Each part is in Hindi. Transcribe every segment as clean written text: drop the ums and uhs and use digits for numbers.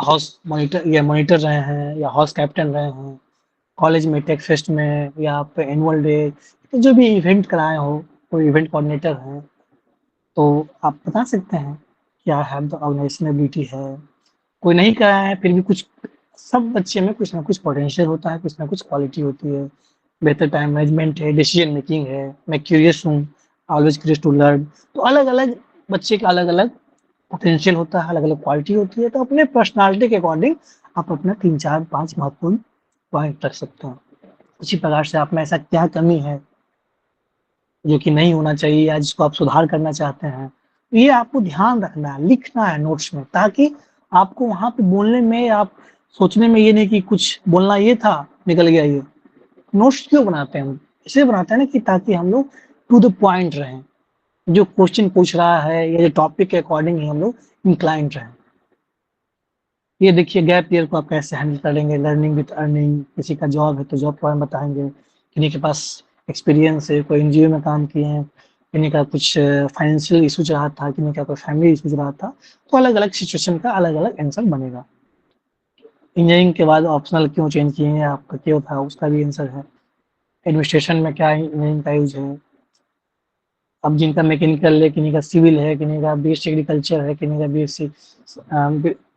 हाउस मॉनिटर रहे हैं या हाउस कैप्टन रहे हैं, कॉलेज में टेक फेस्ट में या आप एनुअल डे, तो जो भी इवेंट कराए हो, कोई इवेंट कोऑर्डिनेटर हैं, तो आप बता सकते हैं, क्या है द ऑर्गेनाइजेशन एबिलिटी है। कोई नहीं कराया है फिर भी कुछ सब बच्चे में कुछ ना कुछ पोटेंशियल होता है, कुछ ना कुछ क्वालिटी होती है। बेहतर टाइम मैनेजमेंट है, डिसीजन मेकिंग है, मैं क्यूरियस हूँ, ऑलवेज क्यूरियस टू लर्न। तो अलग-अलग बच्चे का अलग-अलग पोटेंशियल होता है, अलग-अलग क्वालिटी होती है, तो अपने पर्सनैलिटी के अकॉर्डिंग आप अपना 3, 4, 5 महत्वपूर्ण पॉइंट रख सकते हैं। उसी प्रकार से आप में ऐसा क्या कमी है, जो कि नहीं होना चाहिए या जिसको आप सुधार करना चाहते हैं, ये आपको ध्यान रखना है, लिखना है नोट्स में, ताकि आपको वहाँ पे बोलने में, आप सोचने में ये नहीं कि कुछ बोलना ये था, निकल गया ये। नोट्स क्यों बनाते हैं हम? इसलिए बनाते हैं ना कि ताकि हम लोग टू द पॉइंट रहें, जो क्वेश्चन पूछ रहा है या जो टॉपिक के अकॉर्डिंग ही हम लोग इंक्लाइंड रहें। ये देखिए गैप ईयर को आप कैसे हैंडल करेंगे, लर्निंग विथ अर्निंग, किसी का जॉब है तो जॉब के बारे में बताएँगे, किन्हीं के पास एक्सपीरियंस है, कोई एनजीओ में काम किए हैं, किन्हीं का कुछ फाइनेंशियल इश्यूज़ रहा था, किन्हीं का कोई फैमिली इश्यूज़ रहा था, तो अलग-अलग सिचुएशन का अलग-अलग आंसर बनेगा। इंजीनियरिंग के बाद ऑप्शनल क्यों चेंज किए हैं, आपका क्यों था, उसका भी आंसर है। एडमिनिस्ट्रेशन में क्या इंजीनियरिंग का यूज़ है। अब जिनका मैकेनिकल है, किन्हीं का सिविल है, किन्हीं का बीएससी एग्रीकल्चर है, किन्हीं का बीएससी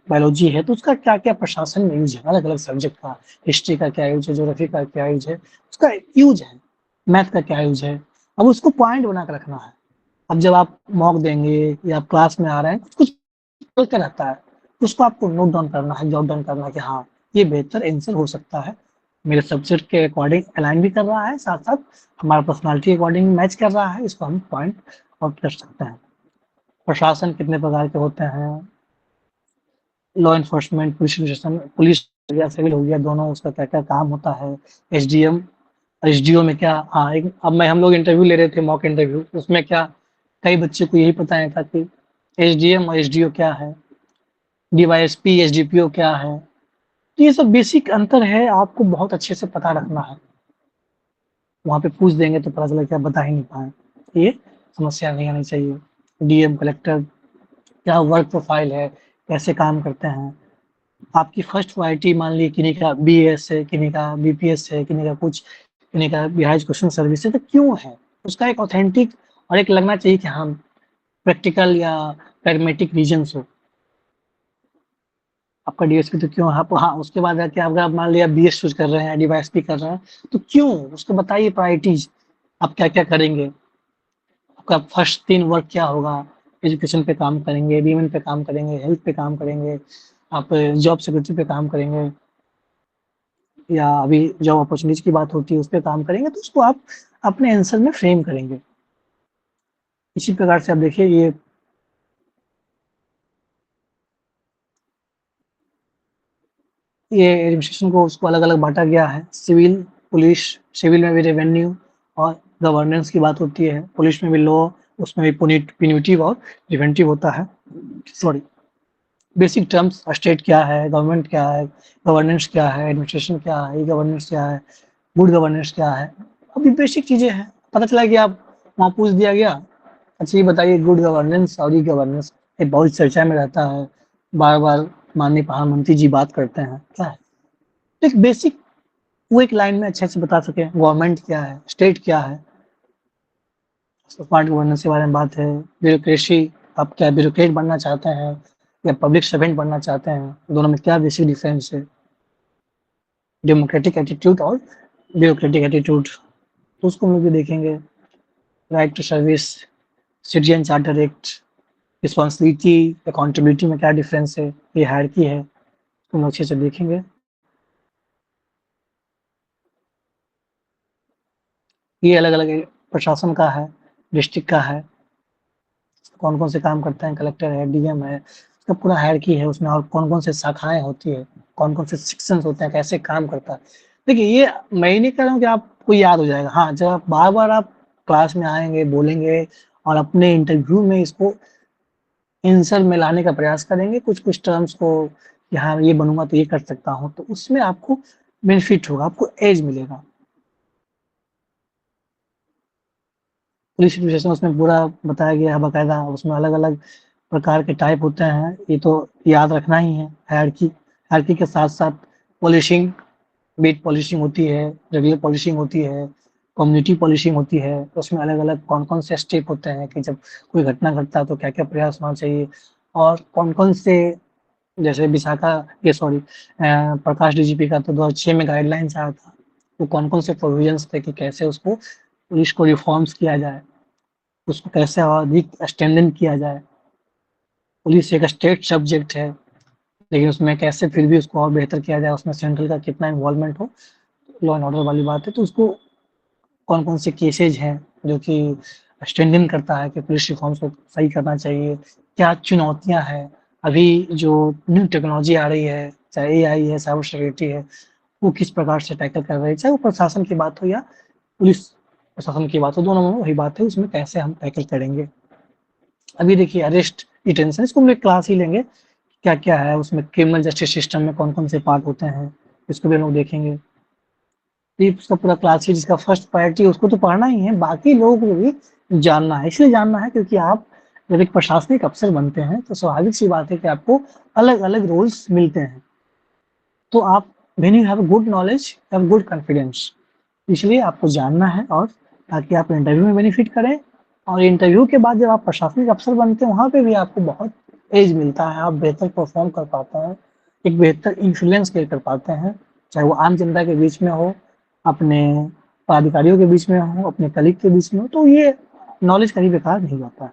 बायोलॉजी है, तो उसका क्या-क्या प्रशासन में यूज़ है, अलग-अलग सब्जेक्ट का, हिस्ट्री का क्या यूज़ है, ज्योग्राफी का क्या यूज़ है, उसका यूज़ है, मैथ का क्या यूज़ है। अब उसको पॉइंट बना के रखना है। अब जब आप मॉक देंगे या आप क्लास में आ रहे हैं, कुछ चलता रहता है, उसको आपको नोट डाउन करना है, जॉट डाउन करना है कि हाँ, ये बेहतर आंसर हो सकता है। मेरे सब्जेक्ट के अकॉर्डिंग अलाइन भी कर रहा है, साथ-साथ हमारा पर्सनैलिटी के अकॉर्डिंग मैच कर रहा है, इसको हम पॉइंट आउट कर सकते हैं। प्रशासन कितने प्रकार के होते हैं, लॉ एनफोर्समेंट, पुलिस हो गया, सिविल हो गया, दोनों उसका क्या-क्या काम होता है, एसडीएम, एसडीओ में क्या हाँ, एक अब मैं हम लोग इंटरव्यू ले रहे थे मॉक इंटरव्यू, उसमें क्या कई बच्चे को यही पता नहीं था कि एसडीएम और एसडीओ क्या है, डीवाईएसपी, एसडीपीओ क्या है। तो ये सब बेसिक अंतर है, आपको बहुत अच्छे से पता रखना है। वहाँ पे पूछ देंगे तो पता चला कि आप बता ही नहीं पाए। ये समस्या नहीं आनी चाहिए। डीएम, कलेक्टर क्या वर्क प्रोफाइल है, कैसे काम करते हैं। आपकी फर्स्ट प्रायोरिटी मान लीजिए किन्हीं का बीएएस है, किन्हीं का बीपीएस है, किन्हीं का कुछ, किन्हीं का बिहार एजुकेशन सर्विस है, तो क्यों है? उसका एक ऑथेंटिक और एक लगना चाहिए कि हाँ, प्रैक्टिकल या प्रैग्मैटिक रीज़न्स हो। आपका डीएसपी तो क्यों आप हाँ, उसके बाद आके अगर आप मान लिया बीएस चूज़ कर रहे हैं, डीवाईएसपी कर रहे हैं, तो क्यों? उसको बताइए प्रायोरिटीज़, आप क्या-क्या करेंगे? आपका फर्स्ट 3 वर्क क्या होगा? एजुकेशन पे काम करेंगे, वीमेन पे काम करेंगे, हेल्थ पे काम करेंगे, आप जॉब सिक्योरिटी पे काम करेंगे या अभी जॉब अपॉर्च्युनिटीज़ की बात होती है, उस पे काम करेंगे, तो उसको आप अपने आंसर में फ्रेम करेंगे। इसी प्रकार से आप देखिए ये एडमिनिस्ट्रेशन को उसको अलग-अलग बाँटा गया है। सिविल, पुलिस, सिविल में भी रेवेन्यू और गवर्नेंस की बात होती है। पुलिस में भी लॉ, उसमें भी प्यूनिटिव और प्रिवेंटिव होता है। सॉरी, बेसिक टर्म्स स्टेट क्या है, गवर्नमेंट क्या है, गवर्नेंस क्या है, एडमिनिस्ट्रेशन क्या है, ई-गवर्नेंस क्या है, गुड गवर्नेंस क्या है। अब ये बेसिक चीज़ें हैं। पता चला कि आप वहाँ पूछ दिया गया, अच्छा ये बताइए गुड गवर्नेंस और ई-गवर्नेंस, ये बहुत चर्चा में रहता है। बार-बार माननीय प्रधानमंत्री जी बात करते हैं। क्या है? एक बेसिक वो एक लाइन में अच्छे से बता सकें गवर्नमेंट क्या है, स्टेट क्या है, स्मार्ट गवर्नेंस के बारे में बात है, ब्यूरोक्रेसी, आप क्या ब्यूरोक्रेट बनना चाहते हैं या पब्लिक सर्वेंट बनना चाहते हैं, दोनों में क्या बेसिक डिफरेंस है, डेमोक्रेटिक एटीट्यूड और ब्यूरोक्रेटिक एटीट्यूड, तो उसको हम लोग भी देखेंगे। Right to service, citizen charter act, responsibility, accountability में क्या डिफरेंस है, ये हायरार्की है, तो हम अच्छे से देखेंगे। ये अलग-अलग प्रशासन का है, डिस्ट्रिक्ट का है, कौन-कौन से काम करते हैं, कलेक्टर है, डीएम है, उसका पूरा हायरार्की है उसमें और कौन-कौन से शाखाएँ होती है, कौन-कौन से सेक्शंस होते हैं, कैसे काम करता है। देखिए ये मैं ये नहीं कह रहा हूँ कि आपको याद हो जाएगा, हाँ, जब आप बार-बार आप क्लास में आएँगे, बोलेंगे और अपने इंटरव्यू में इसको आंसर में लाने का प्रयास करेंगे, कुछ-कुछ टर्म्स को कि हाँ, ये बनूँगा तो ये कर सकता हूँ, तो उसमें आपको बेनिफिट होगा, आपको एज मिलेगा। पुलिस एडमिनिस्ट्रेशन उसमें पूरा बताया गया है बाकायदा, उसमें अलग-अलग प्रकार के टाइप होते हैं, ये तो याद रखना ही है। हायरार्की के साथ-साथ पॉलिशिंग, बीट पॉलिशिंग होती है, रेगुलर पॉलिशिंग होती है, कम्युनिटी पॉलिशिंग होती है। तो उसमें अलग-अलग कौन-कौन से स्टेप होते हैं कि जब कोई घटना घटता है तो क्या-क्या प्रयास होना चाहिए और कौन-कौन से जैसे प्रकाश डीजीपी का तो 2006 में गाइडलाइंस आया था। तो कौन-कौन से प्रोविजंस थे कि कैसे उसको पुलिस को रिफॉर्म्स किया जाए, उसको कैसे और अधिक स्ट्रेंथन किया जाए। पुलिस एक स्टेट सब्जेक्ट है, लेकिन उसमें कैसे फिर भी उसको और बेहतर किया जाए, उसमें सेंट्रल का कितना इन्वॉल्वमेंट हो, लॉ एंड ऑर्डर वाली बात है। तो उसको कौन-कौन से केसेज़ हैं जो कि स्ट्रेंथन करता है कि पुलिस रिफॉर्म्स को सही करना चाहिए, क्या चुनौतियाँ हैं, अभी जो न्यू टेक्नोलॉजी आ रही है, चाहे एआई है, साइबर सिक्योरिटी है, वो किस प्रकार से टैकल कर रहे हैं, चाहे वो प्रशासन की बात हो या पुलिस प्रशासन की बात हो, दोनों में वही बात है, उसमें कैसे हम टैकल करेंगे। अभी देखिए अरेस्ट, डिटेंशन इसको हम एक क्लास ही लेंगे, क्या-क्या है उसमें क्रिमिनल जस्टिस सिस्टम में कौन-कौन से पार्ट होते हैं, इसको भी हम लोग देखेंगे। ये उसका पूरा क्लास है जिसका फर्स्ट प्रायोरिटी उसको तो पढ़ना ही है, बाकी लोगों को भी जानना है। इसलिए जानना है क्योंकि आप जब एक प्रशासनिक अफ़सर बनते हैं, तो स्वाभाविक सी बात है कि आपको अलग-अलग रोल्स मिलते हैं। तो आप when you have good knowledge, you have good confidence. इसलिए आपको जानना है और ताकि आप इंटरव्यू में बेनिफिट करें और इंटरव्यू के बाद जब आप प्रशासनिक अफ़सर बनते हैं, वहाँ पे भी आपको बहुत एज मिलता है, आप बेहतर परफ़ॉर्म कर पाते हैं, एक बेहतर इन्फ्लुएंस क्रिएट कर पाते हैं, चाहे वो आम जनता के बीच में हो, अपने पदाधिकारियों के बीच में हो, अपने कलीग के बीच में हो, तो ये नॉलेज कहीं बेकार नहीं जाता है।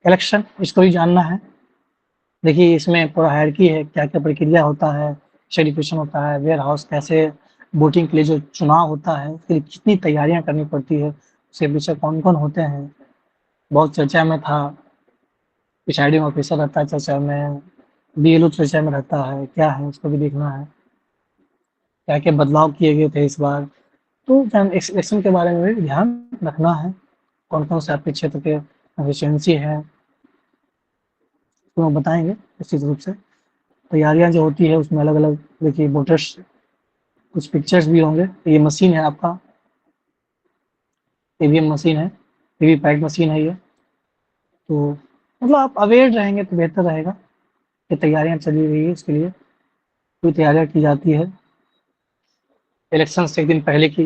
इलेक्शन, इसको भी जानना है। देखिए इसमें पूरा हायरार्की है, क्या-क्या प्रक्रिया होता है, सेग्रीगेशन होता है, वेयर हाउस कैसे वोटिंग के लिए जो चुनाव होता है, उसके लिए कितनी तैयारियाँ करनी पड़ती है, उसके पीछे कौन-कौन होते हैं। बहुत चर्चा में था, प्रिसाइडिंग ऑफिसर रहता है चर्चा में, बीएलओ चर्चा में रहता है, क्या है उसको भी देखना है। क्या-क्या बदलाव किए गए थे इस बार, तो इलेक्शन के बारे में भी ध्यान रखना है, कौन-कौन से आपके क्षेत्र के कंस्टिट्यूएंसी है, तो हम बताएँगे निश्चित रूप से। तैयारियाँ जो होती है उसमें अलग-अलग देखिए वोटर्स कुछ पिक्चर्स भी होंगे, ये मशीन है आपका, ईवीएम मशीन है, वीवीपैट मशीन है ये, तो मतलब आप अवेयर रहेंगे तो बेहतर रहेगा, ये तैयारियाँ चली रही है इसके लिए, पूरी तैयारियाँ की जाती है, इलेक्शन से 1 दिन पहले की,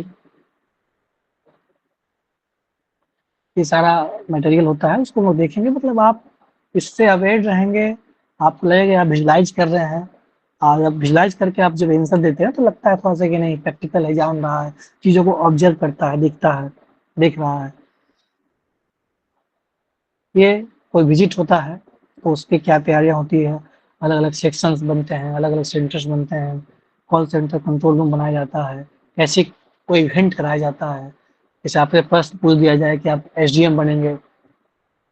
ये सारा मटेरियल होता है, उसको हम लोग देखेंगे मतलब आप इससे अवेयर रहेंगे, आपको लगेगा आप विजुअलाइज़ कर रहे हैं और जब विजुअलाइज़ करके आप जब आंसर देते हैं तो लगता है थोड़ा-सा कि नहीं प्रैक्टिकल है, जान रहा है, चीज़ों को ऑब्ज़र्व करता है, दिखता है, देख रहा है। ये कोई विज़िट होता है, तो उसकी क्या तैयारियाँ होती है, अलग-अलग सेक्शंस बनते हैं, अलग-अलग सेंटर्स बनते हैं, कॉल सेंटर कंट्रोल रूम बनाया जाता है, कैसे कोई इवेंट कराया जाता है, जैसे आपसे प्रश्न पूछ दिया जाए कि आप एसडीएम बनेंगे,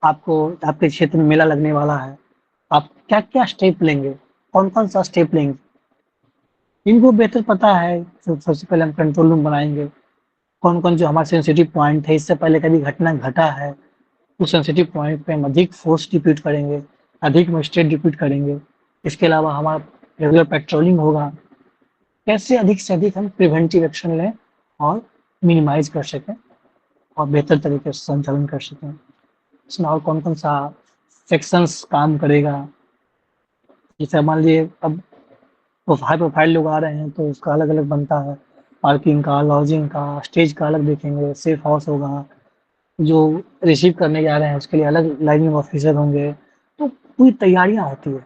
आपको आपके क्षेत्र में मेला लगने वाला है, आप क्या-क्या स्टेप लेंगे, कौन-कौन सा स्टेप लेंगे? इनको बेहतर पता है, सबसे पहले हम कंट्रोल रूम बनाएँगे, कौन-कौन जो हमारा सेंसिटिव पॉइंट है, इससे पहले कभी घटना घटा है, उस सेंसिटिव पॉइंट पे हम अधिक फोर्स डिप्लॉय करेंगे, अधिक मजिस्ट्रेट डिप्लॉय करेंगे। इसके अलावा हमारा रेगुलर पेट्रोलिंग होगा। कैसे अधिक से अधिक हम प्रिवेंटिव एक्शन लें और मिनिमाइज़ कर सकें और बेहतर तरीके से संचालन कर सकें। इसमें और कौन-कौन सा सेक्शंस काम करेगा। जैसे मान लीजिए अब हाई प्रोफाइल लोग आ रहे हैं तो उसका अलग-अलग बनता है। पार्किंग का, लॉजिंग का, स्टेज का अलग देखेंगे, सेफ हाउस होगा। जो रिसीव करने जा रहे हैं उसके लिए अलग लाइनिंग ऑफिसर होंगे, तो पूरी तैयारियाँ होती है।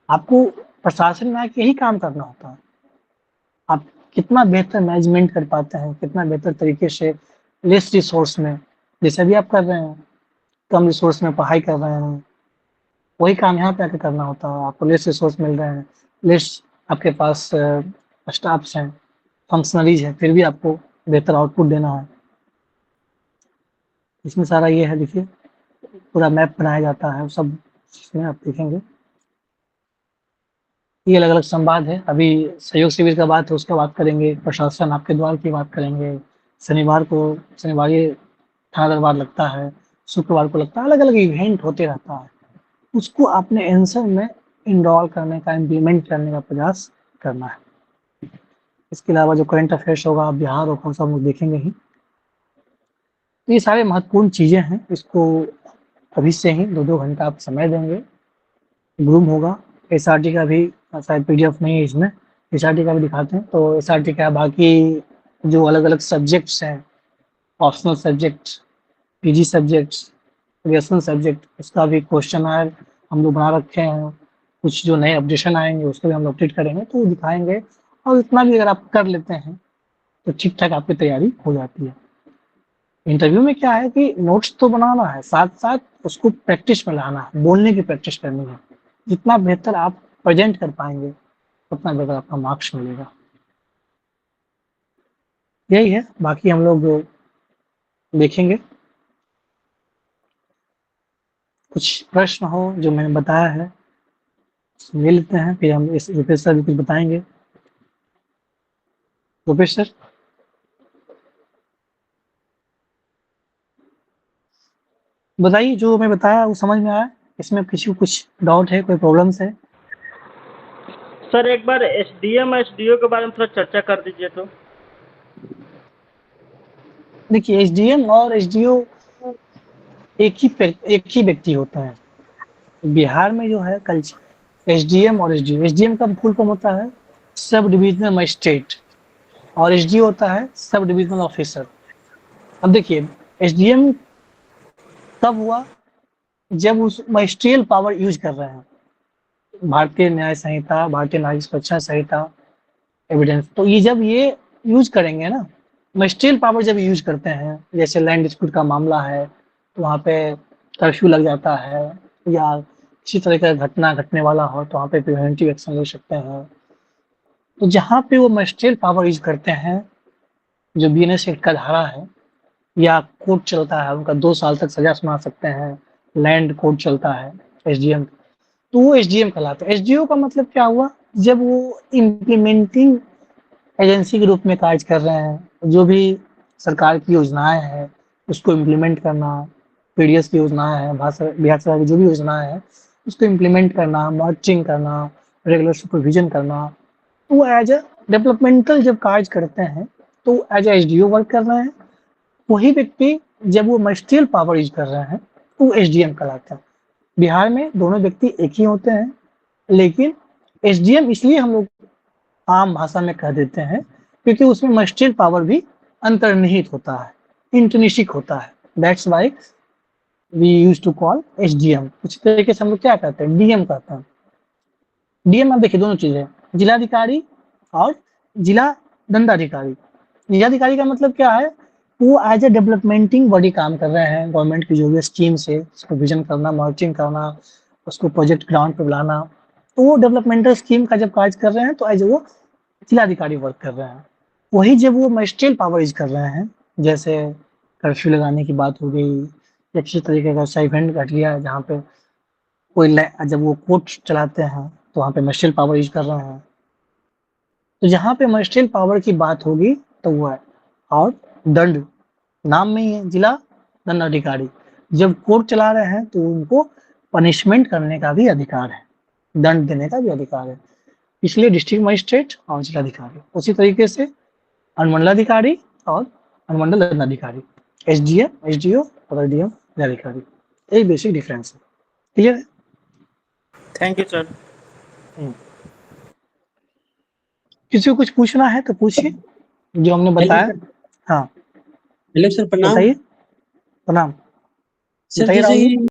आपको प्रशासन में आके यही काम करना होता है। आप कितना बेहतर मैनेजमेंट कर पाते हैं, कितना बेहतर तरीके से लेस रिसोर्स में, जैसे अभी आप कर रहे हैं, कम रिसोर्स में पढ़ाई कर रहे हैं, वही काम यहाँ पे आके करना होता है। आपको लेस रिसोर्स मिल रहे हैं, लेस आपके पास स्टाफ्स हैं, फंक्शनरीज़ हैं, फिर भी आपको बेहतर आउटपुट देना है। इसमें सारा ये है देखिए, पूरा मैप बनाया जाता है, सब इसमें आप देखेंगे। ये अलग-अलग संवाद है, अभी सहयोग शिविर का बात है उसका बात करेंगे, प्रशासन आपके द्वार की बात करेंगे, शनिवार को शनिवारी थाना दरबार लगता है, शुक्रवार को लगता है, अलग-अलग इवेंट होते रहता है। उसको आपने आंसर में इनरोल करने का, इम्प्लीमेंट करने का प्रयास करना है। इसके अलावा जो करंट अफेयर्स होगा, बिहार होगा, सब हम लोग देखेंगे ही। तो ये सारे महत्वपूर्ण चीज़ें हैं, इसको अभी से ही 2-2 घंटा आप समय देंगे, ग्रूम होगा। एसआरटी का भी शायद पीडीएफ नहीं है इसमें, एसआरटी का भी दिखाते हैं। तो एसआरटी का बाकी जो अलग-अलग सब्जेक्ट्स हैं, optional subject, PG subjects, graduation subject, उसका भी क्वेश्चनर हम लोग बना रखे हैं। कुछ जो नए अपडेशन आएँगे उसको भी हम लोग अपडेट करेंगे, तो वो दिखाएँगे। और इतना भी अगर आप कर लेते हैं, तो ठीक-ठाक आपकी तैयारी हो जाती है। इंटरव्यू में क्या है कि नोट्स तो बनाना है, साथ-साथ उसको प्रैक्टिस में लाना है, बोलने की प्रैक्टिस करनी है। जितना बेहतर आप प्रेज़ेंट कर पाएँगे, उतना बेहतर आपका मार्क्स मिलेगा। यही है, बाकी हम लोग देखेंगे। कुछ प्रश्न हो जो मैंने बताया है, ले लेते हैं, फिर हम इस रुपेश सर भी कुछ बताएँगे। रुपेश सर? बताइए, जो मैं बताया वो समझ में आया? इसमें किसी को कुछ डाउट है, कोई प्रॉब्लम्स है? सर एक बार एसडीएम एसडीओ के बारे में थोड़ा चर्चा कर दीजिए तो। देखिए, एसडीएम और एसडीओ एक ही व्यक्ति होता है। बिहार में जो है कल्चर एसडीएम और एसडीओ, एसडीएम का फुल फॉर्म होता है सब डिविजनल मजिस्ट्रेट और एसडीओ होता है सब डिविजनल ऑफिसर। अब देखिए, एसडीएम तब हुआ जब उस मजिस्ट्रियल पावर यूज कर रहे हैं, भारतीय न्याय संहिता, भारतीय नागरिक सुरक्षा संहिता, एविडेंस। तो ये जब ये यूज करेंगे ना, मजिस्ट्रियल पावर जब यूज करते हैं, जैसे लैंड डिस्प्यूट का मामला है, तो वहाँ पे कर्फ्यू लग जाता है, या किसी तरह का घटना घटने वाला हो तो वहाँ पे प्रिवेंटिव एक्शन ले सकते हैं। तो जहाँ पे वो मजिस्ट्रियल पावर यूज करते हैं, जो बीएनएस एक्ट का धारा है, या कोर्ट चलता है, उनका 2 साल तक सजा सुना सकते हैं, लैंड कोर्ट चलता है एसडीएम, तो वो एसडीएम कहलाता है। एसडीओ का मतलब क्या हुआ, जब वो इम्प्लीमेंटिंग एजेंसी के रूप में कार्य कर रहे हैं, जो भी सरकार की योजनाएँ हैं, उसको इम्प्लीमेंट करना, पीडीएस की योजनाएँ हैं, बिहार सरकार की जो भी योजनाएँ हैं, उसको इम्प्लीमेंट करना, मॉनिटरिंग करना, रेगुलर सुपरविज़न करना। तो वो एज़ अ डेवलपमेंटल जब कार्य करते हैं, तो एज़ अ एसडीओ वर्क कर रहे हैं। वही व्यक्ति जब वो मजिस्ट्रियल पावर यूज़ कर रहे हैं, तो वो एसडीएम कहलाता है। बिहार में दोनों व्यक्ति एक ही होते हैं, लेकिन एसडीएम इसलिए हम लोग आम भाषा में कह देते हैं, क्योंकि उसमें मजिस्ट्रियल पावर भी अंतर्निहित होता है, इंट्रिंसिक होता है। That's why we used to call SDM. उसी तरीके से हम लोग क्या कहते हैं, डीएम कहते हैं। डीएम आप देखिए दोनों चीज़ें, जिलाधिकारी और जिला दंडाधिकारी। जिलाधिकारी का मतलब क्या है, वो एज अ डेवलपमेंटिंग बॉडी काम कर रहे हैं, गवर्नमेंट की जो भी स्कीम्स है, उसको विजन करना, मॉनिटरिंग करना, उसको प्रोजेक्ट ग्राउंड पे बुलाना। तो वो डेवलपमेंटल स्कीम का जब कार्य कर रहे हैं, तो एज वो जिलाधिकारी वर्क कर रहे हैं। वही जब वो मजिस्ट्रियल पावर यूज़ कर रहे हैं, जैसे कर्फ्यू लगाने की बात हो गई, या किसी तरीके का ऐसा इवेंट घट गया जहाँ पे कोई जब वो कोर्ट चलाते हैं, तो वहाँ पे मजिस्ट्रियल पावर यूज़ कर रहे हैं। तो जहाँ पे मजिस्ट्रियल पावर की बात होगी, तो वो है। और दंड, नाम में ही है, जिला दंडाधिकारी। जब कोर्ट चला रहे हैं, तो उनको पनिशमेंट करने का भी अधिकार है, दंड देने का भी अधिकार है। इसलिए डिस्ट्रिक्ट मजिस्ट्रेट और जिलाधिकारी। उसी तरीके से अनुमंडलाधिकारी और अनुमंडल दंडाधिकारी, एसडीएम, एसडीओ और एसडीएम जिलाधिकारी। यही बेसिक डिफरेंस है। क्लियर है? Thank you sir. किसी को कुछ पूछना है तो पूछिए, जो हमने हेलो बताया। सर। हाँ, हेलो सर, प्रणाम। बताइए। प्रणाम। सर बताइए जैसे राहुल जी। ये